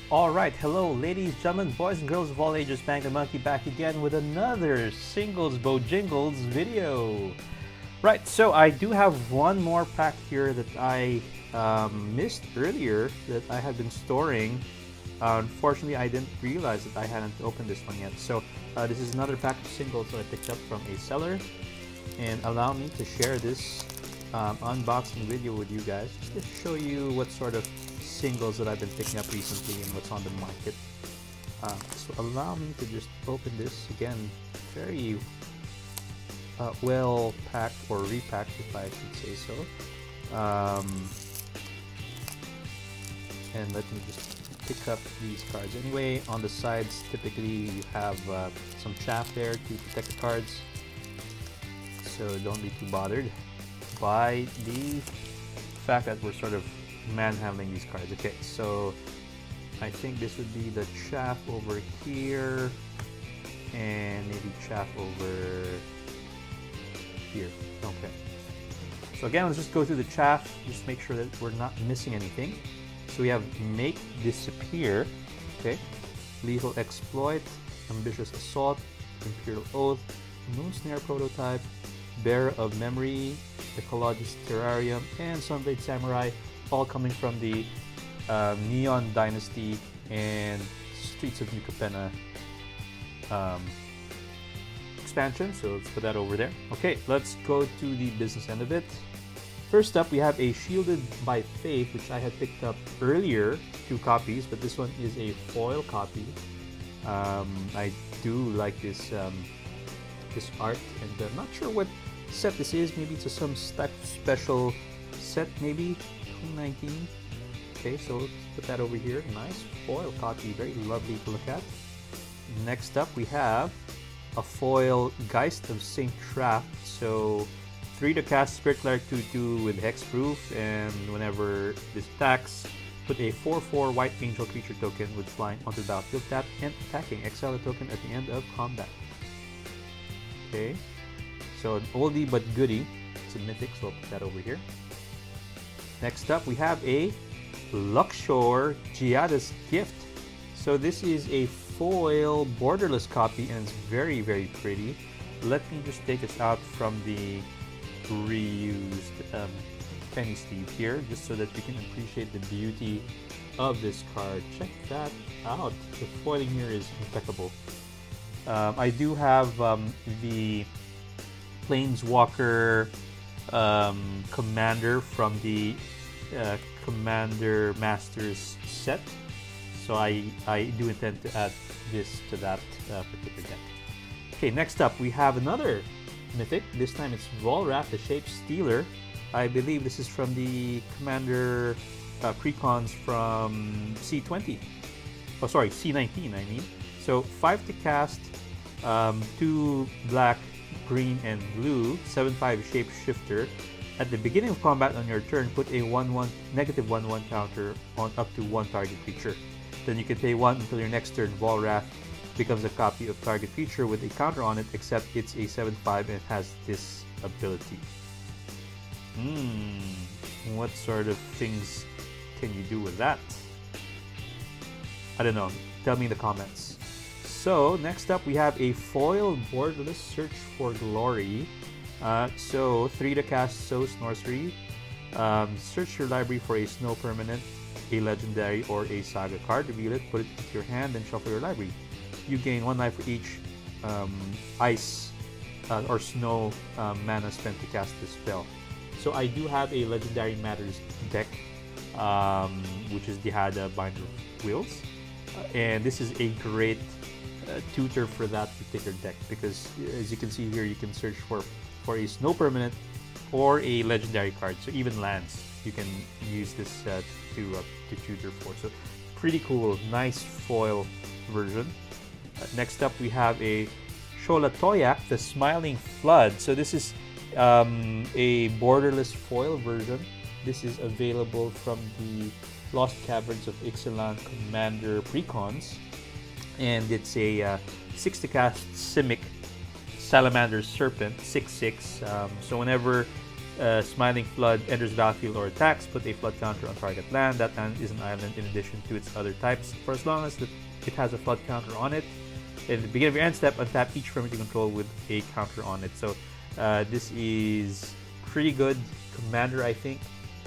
Alright, hello ladies, gentlemen, boys and girls of all ages, Bang the Monkey back again with another singles BOJINGLES video. Right, so I do have one more pack here that I missed earlier that I had been storing. Unfortunately, I didn't realize that I hadn't opened this one yet. So this is another pack of singles that I picked up from a seller. And allow me to share this unboxing video with you guys just to show you what sort of singles that I've been picking up recently and what's on the market. So allow me to just open this again. Very well packed or repacked, if I should say so. And let me just pick up these cards. Anyway, on the sides, typically you have some chaff there to protect the cards. So don't be too bothered by the fact that we're sort of manhandling these cards. Okay, so I think this would be the chaff over here and maybe chaff over here. Okay, so again, let's just go through the chaff, just make sure that we're not missing anything. So we have Make Disappear, okay, Lethal Exploit, Ambitious Assault, Imperial Oath, Moonsnare Prototype, Bearer of Memory, Ecologist Terrarium, and Sunblade Samurai, all coming from the Neon Dynasty and Streets of New Capenna expansion. So let's put that over there. Okay, let's go to the business end of it. First up, we have a Shielded by Faith, which I had picked up earlier, 2 copies, but this one is a foil copy. I do like this this art, and I'm not sure what set this is. Maybe it's some type of special set, maybe 2019. Okay, so let's put that over here. Nice foil copy, very lovely to look at. Next up, we have a foil Geist of Saint Traft. So 3 to cast Spirit Cleric 2/2 with Hexproof, and whenever this attacks, put a 4/4 White Angel creature token with flying onto the battlefield, tap and attacking. Exile a token at the end of combat. Okay, so an oldie but goodie. It's a mythic, so I'll put that over here. Next up, we have a Luxor Giada's Gift. So this is a foil borderless copy, and it's very, very pretty. Let me just take this out from the reused penny sleeve here, just so that you can appreciate the beauty of this card. Check that out. The foiling here is impeccable. I do have the Planeswalker Commander from the Commander Masters set, so I do intend to add this to that particular deck. Okay, next up we have another mythic. This time it's Volrath, the Shape Stealer. I believe this is from the Commander precons from C20. Oh, sorry, C19, I mean. So 5 to cast, 2 black, green, and blue, 7/5 Shapeshifter. At the beginning of combat on your turn, put a -1/1 counter on up to 1 target creature. Then you can pay 1 until your next turn. Volrath becomes a copy of target creature with a counter on it, except it's a 7/5 and has this ability. What sort of things can you do with that? I don't know. Tell me in the comments. So next up, we have a foil borderless Search for Glory. So 3 to cast Soul Sorcery. Search your library for a snow permanent, a legendary, or a saga card. Reveal it, put it into your hand, and shuffle your library. You gain 1 life for each ice or snow mana spent to cast this spell. So I do have a Legendary Matters deck, which is the Hada Binder of Wills, and this is a great tutor for that particular deck, because as you can see here, you can search for a snow permanent or a legendary card. So even lands, you can use this to tutor for. So pretty cool, nice foil version. Next up, we have a Shola Toyak, the Smiling Flood. So this is a borderless foil version. This is available from the Lost Caverns of Ixalan Commander precons, and it's a 6 to cast Simic Salamander Serpent, 6/6. So whenever Smiling Flood enters battlefield or attacks, put a flood counter on target land. That land is an island in addition to its other types. For as long as it has a flood counter on it, at the beginning of your end step, untap each permanent you control with a counter on it. So this is pretty good commander, I think,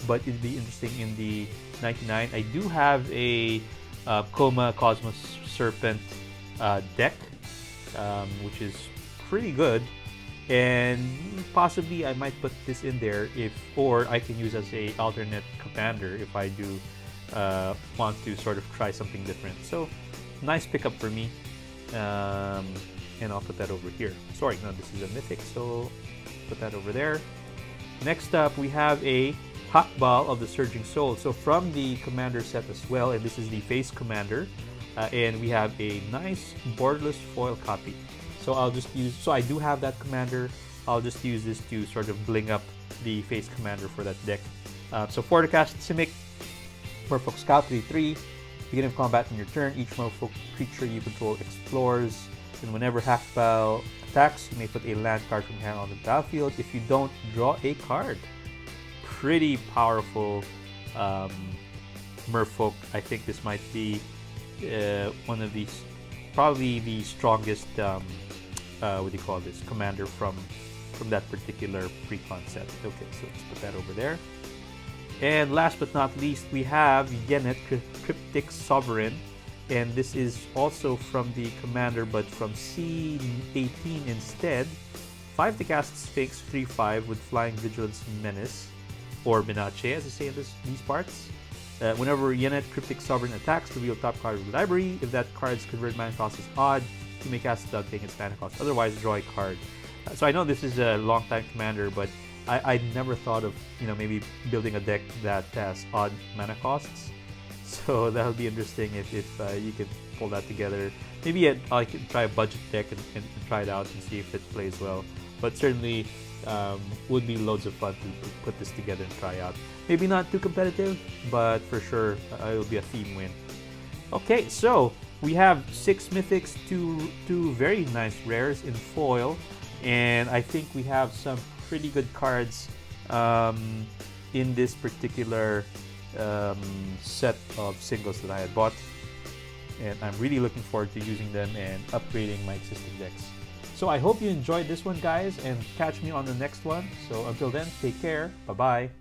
but it'd be interesting in the 99. I do have a Coma Cosmos Serpent deck, which is pretty good, and possibly I might put this in there or I can use as a alternate commander if I do want to sort of try something different. So nice pickup for me, and I'll put that over here. Sorry, no, this is a mythic, so put that over there. Next up, we have a Hakbal of the Surging Soul. So from the commander set as well, and this is the face commander, and we have a nice borderless foil copy. So I'll just use, so I do have that commander. I'll just use this to sort of bling up the face commander for that deck. So for the cast Simic, Merfolk Scout 3/3. Beginning of combat on your turn, each Merfolk creature you control explores, and whenever Hakbal attacks, you may put a land card from hand on the battlefield. If you don't, draw a card. Pretty powerful Merfolk. I think this might be one of these, probably the strongest, what do you call this, commander from that particular pre-con set. Okay, so let's put that over there. And last but not least, we have Yenet, Cryptic Sovereign, and this is also from the commander, but from C18 instead. 5 to cast Sphinx, 3/5 with Flying Vigilance Menace, or Menace as they say in these parts. Whenever Yenet Cryptic Sovereign attacks, reveal top card of the library. If that card's converted mana cost is odd, you may cast it without paying its mana cost. Otherwise, draw a card. So I know this is a long time commander, but I never thought of, you know, maybe building a deck that has odd mana costs. So that'll be interesting if you could pull that together. Maybe I can try a budget deck and try it out and see if it plays well. But certainly would be loads of fun to put this together and try out. Maybe not too competitive, but for sure it will be a theme win. Okay, so we have 6 mythics, two very nice rares in foil, and I think we have some pretty good cards in this particular set of singles that I had bought, and I'm really looking forward to using them and upgrading my existing decks. So I hope you enjoyed this one, guys, and catch me on the next one. So until then, take care. Bye-bye.